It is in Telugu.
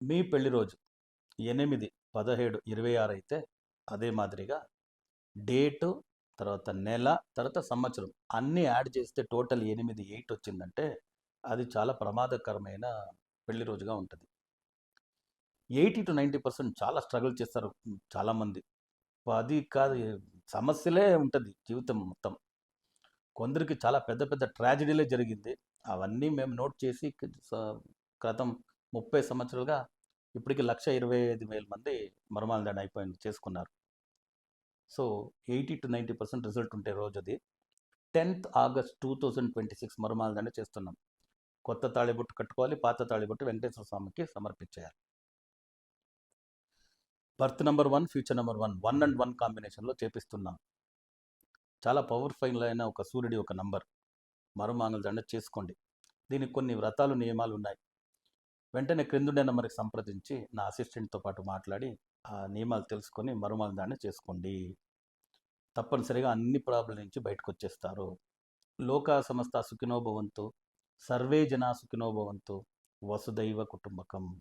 మీ పెళ్లి రోజు 8, 17, 26 అయితే అదే మాదిరిగా డేటు, తర్వాత నెల, తర్వాత సంవత్సరం అన్నీ యాడ్ చేస్తే టోటల్ 8 వచ్చిందంటే అది చాలా ప్రమాదకరమైన పెళ్లి రోజుగా ఉంటుంది. 80-90% చాలా స్ట్రగుల్ చేస్తారు చాలామంది. 10 కాదు సమస్యలే ఉంటుంది జీవితం మొత్తం. కొందరికి చాలా పెద్ద పెద్ద ట్రాజడీలే జరిగింది. అవన్నీ మేము నోట్ చేసి గతం 30 సంవత్సరాలుగా ఇప్పటికి 1,25,000 మంది మరమాలదాన్ని అయిపోయింది చేసుకున్నారు. సో 80-90% రిజల్ట్ ఉంటే రోజు అది 10th ఆగస్ట్ 2026 మరమాలదాన్ని చేస్తున్నాం. కొత్త తాళిబొట్టు కట్టుకోవాలి, పాత తాళిబొట్టు వెంకటేశ్వర స్వామికి సమర్పించేయాలి. Birth number 1, future number 1, 1 and 1 కాంబినేషన్లో చేపిస్తున్నాం. చాలా పవర్ఫుల్ అయిన ఒక సూర్యుడి ఒక నంబర్. మరుమాంగళ్యదండ చేసుకోండి. దీనికి కొన్ని వ్రతాలు నియమాలు ఉన్నాయి. వెంటనే క్రిందుండే నెంబర్కి సంప్రదించి నా అసిస్టెంట్తో పాటు మాట్లాడి ఆ నియమాలు తెలుసుకొని మరుమాంగళ్యదాన్ని చేసుకోండి. తప్పనిసరిగా అన్ని ప్రాబ్లం నుంచి బయటకు వచ్చేస్తారు. లోకా సమస్త సుఖినో భవంతు, సర్వే జనా సుఖినో భవంతు, వసుదైవ కుటుంబకం.